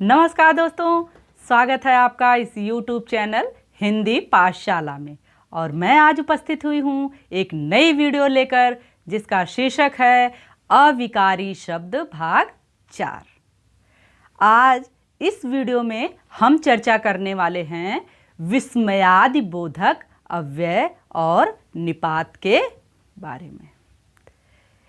नमस्कार दोस्तों, स्वागत है आपका इस YouTube चैनल हिंदी पाठशाला में। और मैं आज उपस्थित हुई हूँ एक नई वीडियो लेकर जिसका शीर्षक है अविकारी शब्द भाग 4। आज इस वीडियो में हम चर्चा करने वाले हैं विस्मयादि बोधक अव्यय और निपात के बारे में।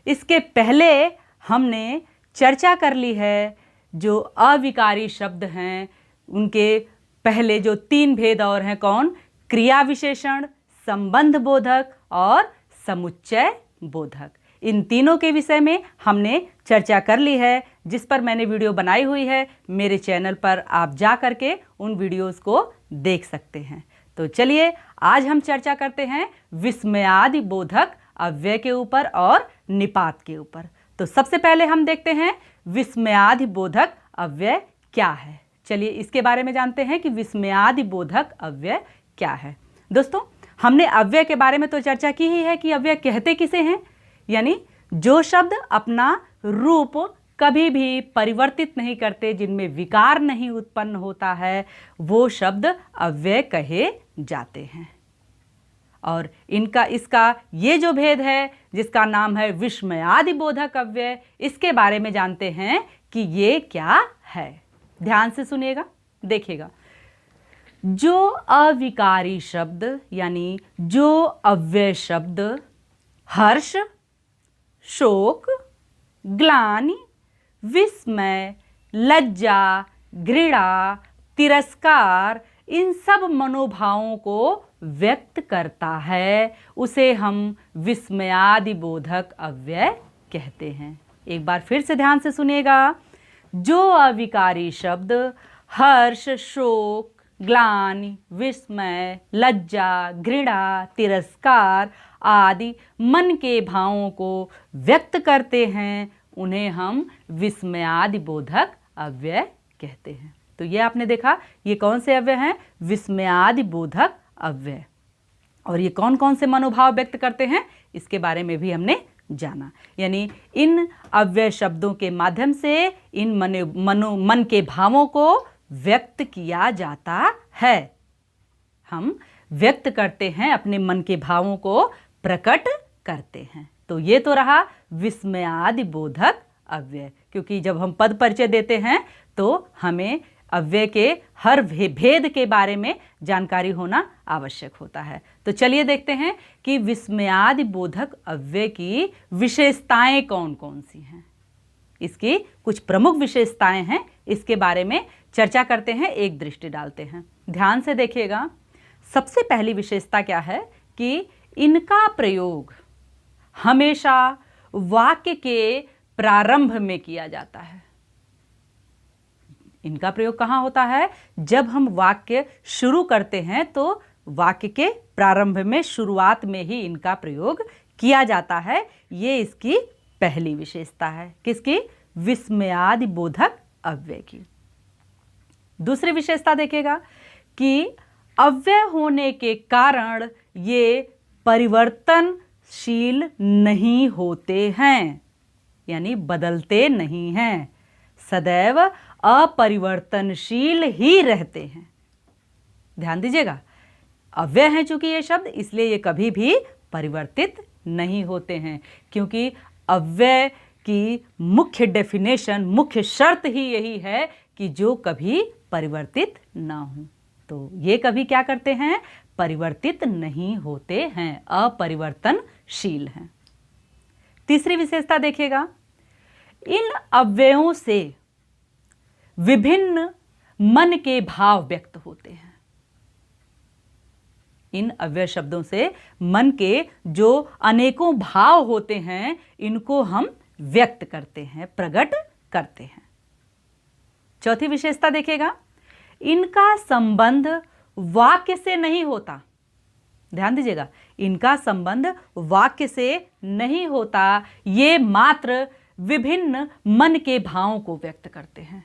इसके पहले हमने चर्चा कर ली है जो अविकारी शब्द हैं उनके पहले जो 3 भेद और हैं कौन? क्रिया विशेषण, संबंध बोधक और समुच्चय बोधक। इन तीनों के विषय में हमने चर्चा कर ली है, जिस पर मैंने वीडियो बनाई हुई है। मेरे चैनल पर आप जा करके उन वीडियोस को देख सकते हैं। तो चलिए आज हम चर्चा करते हैं विस्मयादि बोधक अव्यय के ऊपर और निपात के ऊपर। तो सबसे पहले हम देखते हैं विस्मयादि बोधक अव्यय क्या है। चलिए इसके बारे में जानते हैं कि विस्मयादि बोधक अव्यय क्या है। दोस्तों, हमने अव्यय के बारे में तो चर्चा की ही है कि अव्यय कहते किसे हैं, यानी जो शब्द अपना रूप कभी भी परिवर्तित नहीं करते, जिनमें विकार नहीं उत्पन्न होता है, वो शब्द अव्यय कहे जाते हैं। और इसका ये जो भेद है जिसका नाम है विस्मयादि बोधक अव्यय, इसके बारे में जानते हैं कि ये क्या है। ध्यान से सुनिएगा, देखिएगा। जो अविकारी शब्द यानी जो अव्यय शब्द हर्ष, शोक, ग्लानि, विस्मय, लज्जा, घृणा, तिरस्कार, इन सब मनोभावों को व्यक्त करता है, उसे हम विस्मयादि बोधक अव्यय कहते हैं। एक बार फिर से ध्यान से सुनिएगा। जो अविकारी शब्द हर्ष, शोक, ग्लानि, विस्मय, लज्जा, घृणा, तिरस्कार आदि मन के भावों को व्यक्त करते हैं, उन्हें हम विस्मयादि बोधक अव्यय कहते हैं। तो ये आपने देखा, ये कौन से अव्यय हैं? विस्मयादि बोधक अव्यय। और ये कौन कौन से मनोभाव व्यक्त करते हैं, इसके बारे में भी हमने जाना। यानी इन अव्यय शब्दों के माध्यम से इन मन के भावों को व्यक्त किया जाता है। हम व्यक्त करते हैं, अपने मन के भावों को प्रकट करते हैं। तो ये तो रहा विस्मयादि बोधक अव्यय। क्योंकि जब हम पद परिचय देते हैं तो हमें अव्यय के हर भेद के बारे में जानकारी होना आवश्यक होता है। तो चलिए देखते हैं कि विस्मयादि बोधक अव्यय की विशेषताएं कौन कौन सी हैं। इसकी कुछ प्रमुख विशेषताएं हैं, इसके बारे में चर्चा करते हैं, एक दृष्टि डालते हैं। ध्यान से देखिएगा। सबसे पहली विशेषता क्या है कि इनका प्रयोग हमेशा वाक्य के प्रारंभ में किया जाता है। इनका प्रयोग कहाँ होता है? जब हम वाक्य शुरू करते हैं तो वाक्य के प्रारंभ में, शुरुआत में ही इनका प्रयोग किया जाता है। ये इसकी पहली विशेषता है। किसकी? विस्मयादि बोधक अव्यय की। दूसरी विशेषता देखिएगा कि अव्यय होने के कारण ये परिवर्तनशील नहीं होते हैं, यानी बदलते नहीं हैं, सदैव अपरिवर्तनशील ही रहते हैं। ध्यान दीजिएगा, अव्यय हैं चूंकि ये शब्द, इसलिए ये कभी भी परिवर्तित नहीं होते हैं। क्योंकि अव्यय की मुख्य डेफिनेशन, मुख्य शर्त ही यही है कि जो कभी परिवर्तित ना हो। तो ये कभी क्या करते हैं? परिवर्तित नहीं होते हैं, अपरिवर्तनशील हैं। तीसरी विशेषता देखिएगा। इन अव्ययों से विभिन्न मन के भाव व्यक्त होते हैं। इन अव्यय शब्दों से मन के जो अनेकों भाव होते हैं, इनको हम व्यक्त करते हैं, प्रकट करते हैं। चौथी विशेषता देखिएगा। इनका संबंध वाक्य से नहीं होता। ध्यान दीजिएगा, इनका संबंध वाक्य से नहीं होता, ये मात्र विभिन्न मन के भावों को व्यक्त करते हैं।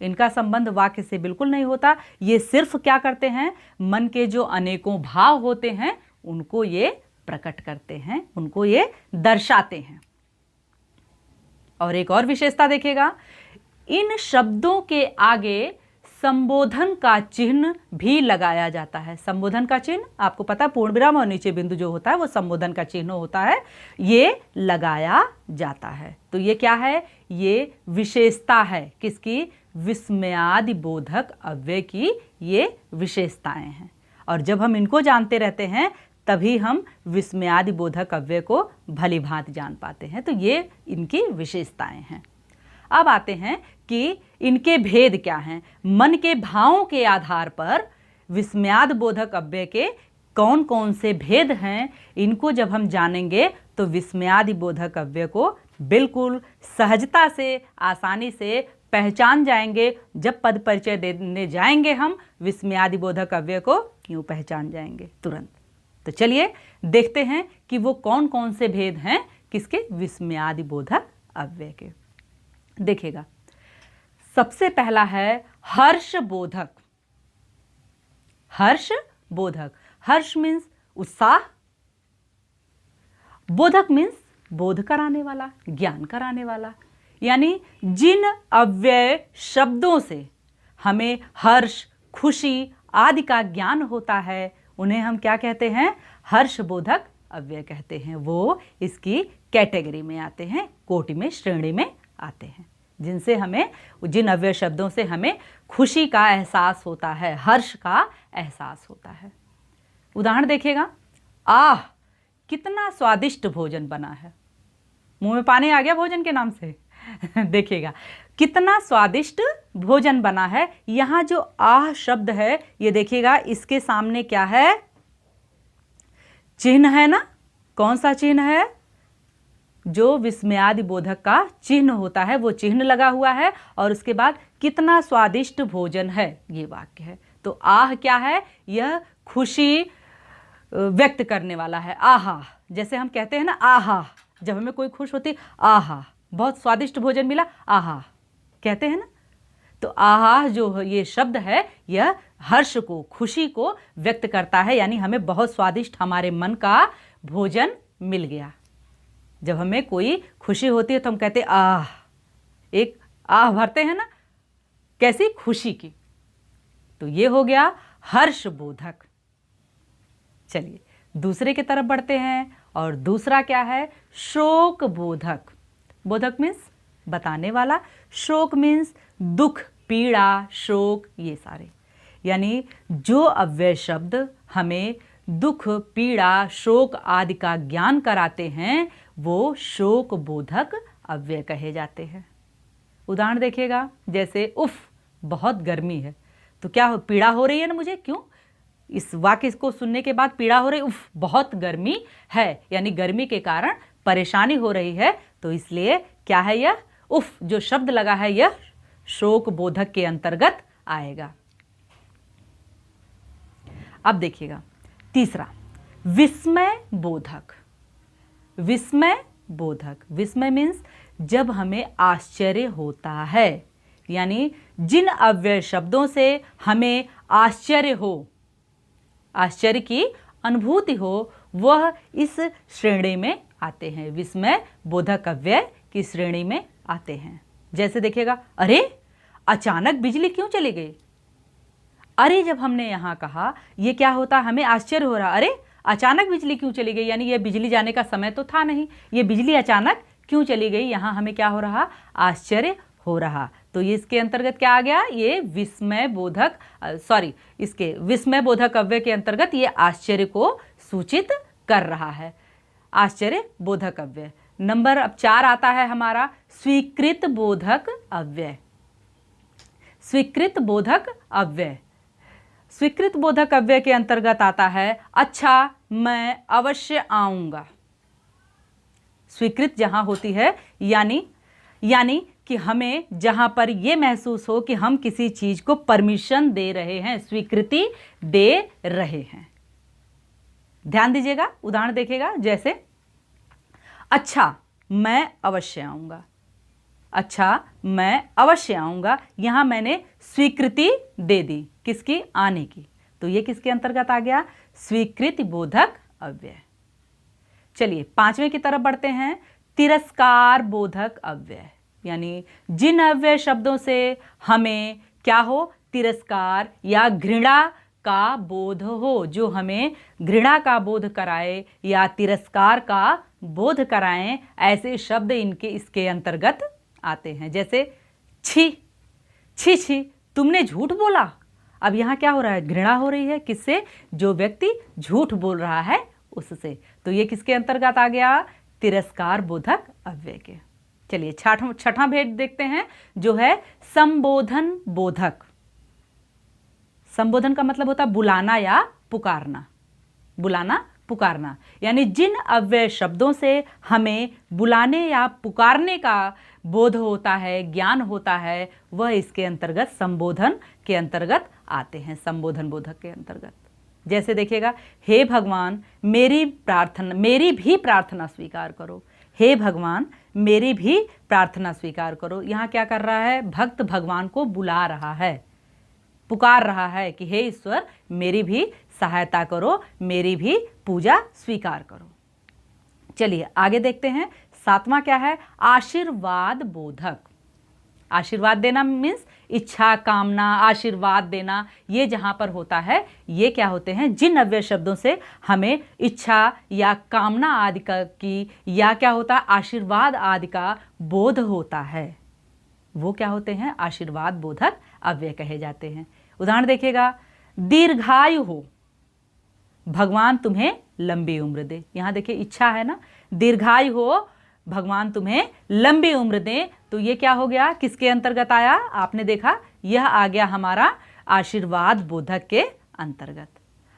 इनका संबंध वाक्य से बिल्कुल नहीं होता, ये सिर्फ क्या करते हैं? मन के जो अनेकों भाव होते हैं उनको ये प्रकट करते हैं, उनको ये दर्शाते हैं। और एक और विशेषता देखिएगा। इन शब्दों के आगे संबोधन का चिन्ह भी लगाया जाता है। संबोधन का चिन्ह आपको पता है, पूर्ण विराम और नीचे बिंदु जो होता है वो संबोधन का चिन्ह होता है, ये लगाया जाता है। तो ये क्या है? ये विशेषता है किसकी? विस्मयादि बोधक अव्यय की ये विशेषताएं हैं। और जब हम इनको जानते रहते हैं तभी हम विस्मयादि बोधक अव्यय को भली भांति जान पाते हैं। तो ये इनकी विशेषताएं हैं। अब आते हैं कि इनके भेद क्या हैं। मन के भावों के आधार पर विस्मयादि बोधक अव्यय के कौन कौन से भेद हैं, इनको जब हम जानेंगे तो विस्मयादि बोधक अव्यय को बिल्कुल सहजता से, आसानी से पहचान जाएंगे। जब पद परिचय देने जाएंगे हम विस्मयादि बोधक अव्यय को यूं पहचान जाएंगे तुरंत। तो चलिए देखते हैं कि वो कौन कौन से भेद हैं किसके? विस्मयादि बोधक अव्यय के। देखिएगा, सबसे पहला है हर्ष बोधक। हर्ष बोधक, हर्ष मीन्स उत्साह, बोधक मीन्स बोध कराने वाला, ज्ञान कराने वाला। यानी जिन अव्यय शब्दों से हमें हर्ष, खुशी आदि का ज्ञान होता है उन्हें हम क्या कहते हैं? हर्ष बोधक अव्यय कहते हैं। वो इसकी कैटेगरी में आते हैं, कोटि में, श्रेणी में आते हैं, जिनसे हमें, जिन अव्यय शब्दों से हमें खुशी का एहसास होता है, हर्ष का एहसास होता है। उदाहरण देखिएगा, आह कितना स्वादिष्ट भोजन बना है। मुंह में पानी आ गया भोजन के नाम से। देखिएगा, कितना स्वादिष्ट भोजन बना है। यहां जो आह शब्द है, ये देखिएगा इसके सामने क्या है? चिन्ह है ना। कौन सा चिन्ह है? जो विस्मयादि बोधक का चिन्ह होता है वो चिन्ह लगा हुआ है, और उसके बाद कितना स्वादिष्ट भोजन है, ये वाक्य है। तो आह क्या है? यह खुशी व्यक्त करने वाला है। आहा, जैसे हम कहते हैं ना आहा, जब हमें कोई खुश होती, आहा बहुत स्वादिष्ट भोजन मिला, आहा कहते हैं ना। तो आहा जो ये शब्द है, यह हर्ष को, खुशी को व्यक्त करता है। यानी हमें बहुत स्वादिष्ट, हमारे मन का भोजन मिल गया। जब हमें कोई खुशी होती है तो हम कहते आह, एक आह भरते हैं ना, कैसी? खुशी की। तो ये हो गया हर्ष बोधक। चलिए दूसरे की तरफ बढ़ते हैं, और दूसरा क्या है? शोक बोधक। बोधक मीन्स बताने वाला, शोक मीन्स दुख, पीड़ा, शोक, ये सारे। यानी जो अव्यय शब्द हमें दुख, पीड़ा, शोक आदि का ज्ञान कराते हैं वो शोक बोधक अव्यय कहे जाते हैं। उदाहरण देखिएगा, जैसे उफ बहुत गर्मी है, तो क्या हो? पीड़ा हो रही है ना मुझे। क्यों? इस वाक्य को सुनने के बाद पीड़ा हो रही, उफ बहुत गर्मी है, यानी गर्मी के कारण परेशानी हो रही है। तो इसलिए क्या है? यह उफ जो शब्द लगा है यह शोक बोधक के अंतर्गत आएगा। अब देखिएगा तीसरा, विस्मय बोधक। विस्मय बोधक, विस्मय मीन्स जब हमें आश्चर्य होता है। यानी जिन अव्यय शब्दों से हमें आश्चर्य हो, आश्चर्य की अनुभूति हो, वह इस श्रेणी में आते हैं, विस्मय बोधक अव्यय की श्रेणी में आते हैं। जैसे देखिएगा, अरे अचानक बिजली क्यों चली गई। अरे जब हमने यहां कहा, ये क्या होता? हमें आश्चर्य हो रहा, अरे अचानक बिजली क्यों चली गई, यानी ये बिजली जाने का समय तो था नहीं, ये बिजली अचानक क्यों चली गई। यहां हमें क्या हो रहा? आश्चर्य हो रहा। तो ये इसके अंतर्गत क्या आ गया? ये विस्मय बोधक, इसके विस्मय बोधक अव्यय के अंतर्गत ये आश्चर्य को सूचित कर रहा है, आश्चर्य बोधक अव्यय। नंबर अब 4 आता है हमारा स्वीकृत बोधक अव्यय। स्वीकृत बोधक अव्यय, स्वीकृत बोधक अव्यय के अंतर्गत आता है अच्छा मैं अवश्य आऊंगा। स्वीकृत जहां होती है, यानी कि हमें जहां पर यह महसूस हो कि हम किसी चीज को परमिशन दे रहे हैं, स्वीकृति दे रहे हैं। ध्यान दीजिएगा, उदाहरण देखिएगा, जैसे अच्छा मैं अवश्य आऊंगा। अच्छा मैं अवश्य आऊंगा, यहां मैंने स्वीकृति दे दी, किसकी? आने की। तो ये किसके अंतर्गत आ गया? स्वीकृति बोधक अव्यय। चलिए 5वें की तरफ बढ़ते हैं, तिरस्कार बोधक अव्यय। यानी जिन अव्यय शब्दों से हमें क्या हो, तिरस्कार या घृणा का बोध हो, जो हमें घृणा का बोध कराए या तिरस्कार का बोध कराएं, ऐसे शब्द इसके अंतर्गत आते हैं। जैसे छी, छी छी तुमने झूठ बोला। अब यहाँ क्या हो रहा है, घृणा हो रही है, किससे, जो व्यक्ति झूठ बोल रहा है उससे। तो ये किसके अंतर्गत आ गया, तिरस्कार बोधक अव्यय के। चलिए छठा भेद देखते हैं, जो है संबोधन बोधक। संबोधन का मतलब होता है बुलाना या पुकारना, बुलाना पुकारना। यानी जिन अव्यय शब्दों से हमें बुलाने या पुकारने का बोध होता है, ज्ञान होता है, वह इसके अंतर्गत संबोधन के अंतर्गत आते हैं, संबोधन बोधक के अंतर्गत। जैसे देखिएगा, हे भगवान मेरी भी प्रार्थना स्वीकार करो। हे भगवान मेरी भी प्रार्थना स्वीकार करो। यहाँ क्या कर रहा है, भक्त भगवान को बुला रहा है, पुकार रहा है कि हे ईश्वर मेरी भी सहायता करो, मेरी भी पूजा स्वीकार करो। चलिए आगे देखते हैं, सातवां क्या है, आशीर्वाद बोधक। आशीर्वाद देना मीन्स इच्छा, कामना, आशीर्वाद देना, ये जहां पर होता है, ये क्या होते हैं, जिन अव्यय शब्दों से हमें इच्छा या कामना आदि की या क्या होता है, आशीर्वाद आदि का बोध होता है, वो क्या होते हैं, आशीर्वाद बोधक अव्यय कहे जाते हैं। उदाहरण देखिएगा, दीर्घायु हो, भगवान तुम्हें लंबी उम्र दे। यहाँ देखिए इच्छा है ना, दीर्घायु हो, भगवान तुम्हें लंबी उम्र दे, तो ये क्या हो गया, किसके अंतर्गत आया, आपने देखा यह आ गया हमारा आशीर्वाद बोधक के अंतर्गत।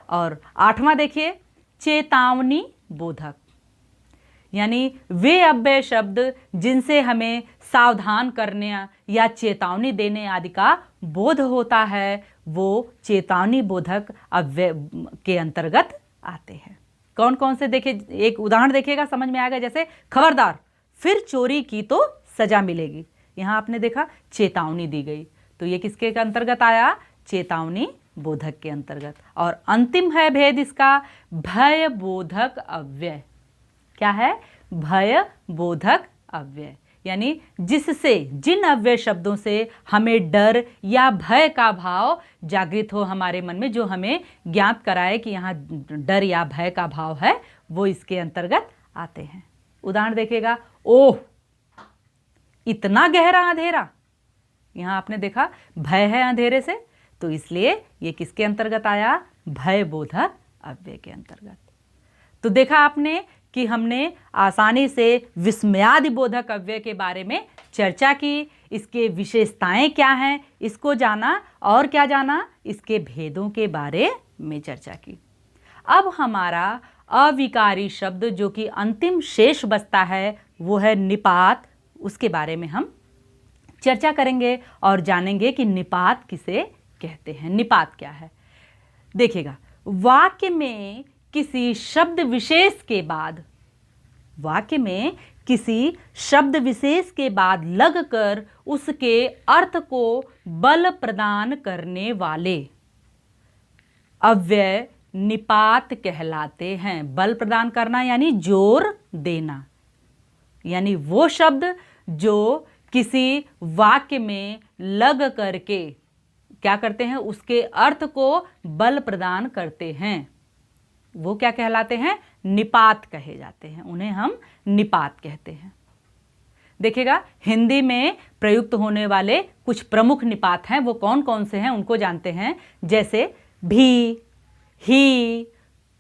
और आठवां देखिए, चेतावनी बोधक। यानी वे अव्यय शब्द जिनसे हमें सावधान करने या चेतावनी देने आदि का बोध होता है, वो चेतावनी बोधक अव्यय के अंतर्गत आते हैं। कौन कौन से देखिए, एक उदाहरण देखिएगा समझ में आएगा। जैसे खबरदार फिर चोरी की तो सजा मिलेगी। यहाँ आपने देखा चेतावनी दी गई, तो ये किसके अंतर्गत आया, चेतावनी बोधक के अंतर्गत। और अंतिम है भेद इसका, भय बोधक अव्यय। क्या है, भय बोधक अव्यय। यानी जिससे, जिन अव्यय शब्दों से हमें डर या भय का भाव जागृत हो हमारे मन में, जो हमें ज्ञात कराए कि यहाँ डर या भय का भाव है, वो इसके अंतर्गत आते हैं। उदाहरण देखिएगा, ओह इतना गहरा अंधेरा। यहाँ आपने देखा भय है अंधेरे से, तो इसलिए ये किसके अंतर्गत आया, भय बोधक अव्यय के अंतर्गत। तो देखा आपने कि हमने आसानी से विस्मयादि बोधक अव्यय के बारे में चर्चा की, इसके विशेषताएं क्या हैं इसको जाना, और क्या जाना, इसके भेदों के बारे में चर्चा की। अब हमारा अविकारी शब्द जो कि अंतिम शेष बचता है, वो है निपात। उसके बारे में हम चर्चा करेंगे और जानेंगे कि निपात किसे कहते हैं, निपात क्या है। देखिएगा, वाक्य में किसी शब्द विशेष के बाद, वाक्य में किसी शब्द विशेष के बाद लगकर उसके अर्थ को बल प्रदान करने वाले अव्यय निपात कहलाते हैं। बल प्रदान करना यानी जोर देना, यानी वो शब्द जो किसी वाक्य में लग करके क्या करते हैं, उसके अर्थ को बल प्रदान करते हैं, वो क्या कहलाते हैं, निपात कहे जाते हैं। उन्हें हम निपात कहते हैं। देखिएगा, हिंदी में प्रयुक्त होने वाले कुछ प्रमुख निपात हैं, वो कौन कौन से हैं उनको जानते हैं। जैसे भी, ही,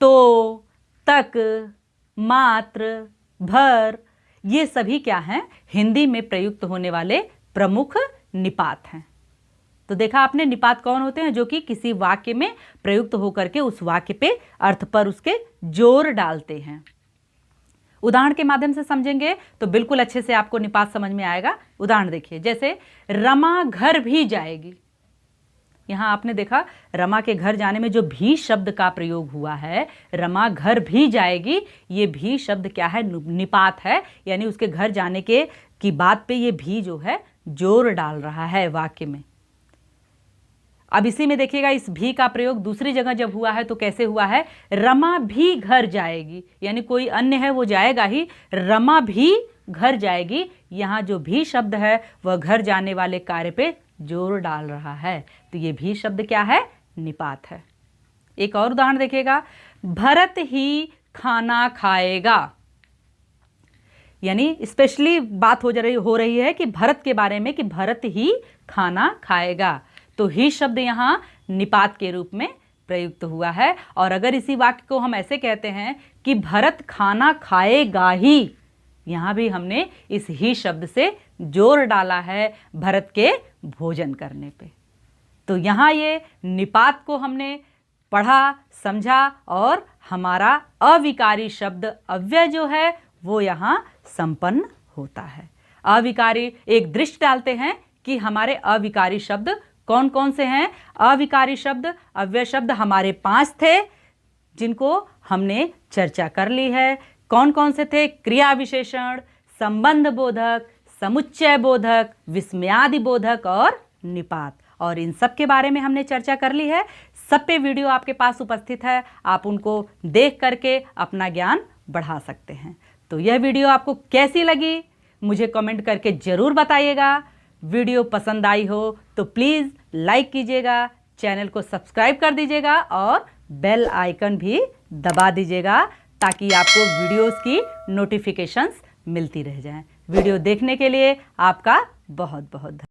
तो, तक, मात्र, भर, ये सभी क्या हैं, हिंदी में प्रयुक्त होने वाले प्रमुख निपात हैं। तो देखा आपने निपात कौन होते हैं, जो कि किसी वाक्य में प्रयुक्त होकर के उस वाक्य पे अर्थ पर उसके जोर डालते हैं। उदाहरण के माध्यम से समझेंगे तो बिल्कुल अच्छे से आपको निपात समझ में आएगा। उदाहरण देखिए, जैसे रमा घर भी जाएगी। यहाँ आपने देखा रमा के घर जाने में जो भी शब्द का प्रयोग हुआ है, रमा घर भी जाएगी, ये भी शब्द क्या है, निपात है। यानी उसके घर जाने की बात पे ये भी जो है जोर डाल रहा है वाक्य में। अब इसी में देखिएगा, इस भी का प्रयोग दूसरी जगह जब हुआ है तो कैसे हुआ है, रमा भी घर जाएगी, यानी कोई अन्य है वो जाएगा ही, रमा भी घर जाएगी, यहाँ जो भी शब्द है वह घर जाने वाले कार्य पे जोर डाल रहा है, तो ये भी शब्द क्या है? निपात है। एक और उदाहरण देखिएगा, भरत ही खाना खाएगा, यानी स्पेशली बात हो रही है कि भरत के बारे में, कि भरत ही खाना खाएगा, तो ही शब्द यहाँ निपात के रूप में प्रयुक्त हुआ है। और अगर इसी वाक्य को हम ऐसे कहते हैं कि भरत खाना खाएगा ही, यहाँ भी हमने इस ही शब्द से जोर डाला है भरत के भोजन करने पे। तो यहाँ ये निपात को हमने पढ़ा, समझा और हमारा अविकारी शब्द अव्यय जो है वो यहाँ संपन्न होता है। अविकारी, एक दृष्टि डालते हैं कि हमारे अविकारी शब्द कौन कौन से हैं। अविकारी शब्द, अव्यय शब्द हमारे 5 थे जिनको हमने चर्चा कर ली है। कौन कौन से थे? क्रिया विशेषण, संबंध बोधक, समुच्चय बोधक, विस्मयादि बोधक और निपात। और इन सब के बारे में हमने चर्चा कर ली है। सब पे वीडियो आपके पास उपस्थित है, आप उनको देख करके अपना ज्ञान बढ़ा सकते हैं। तो यह वीडियो आपको कैसी लगी मुझे कमेंट करके ज़रूर बताइएगा। वीडियो पसंद आई हो तो प्लीज़ लाइक कीजिएगा, चैनल को सब्सक्राइब कर दीजिएगा और बेल आइकन भी दबा दीजिएगा ताकि आपको वीडियोस की नोटिफिकेशंस मिलती रह जाएं। वीडियो देखने के लिए आपका बहुत बहुत धन्यवाद।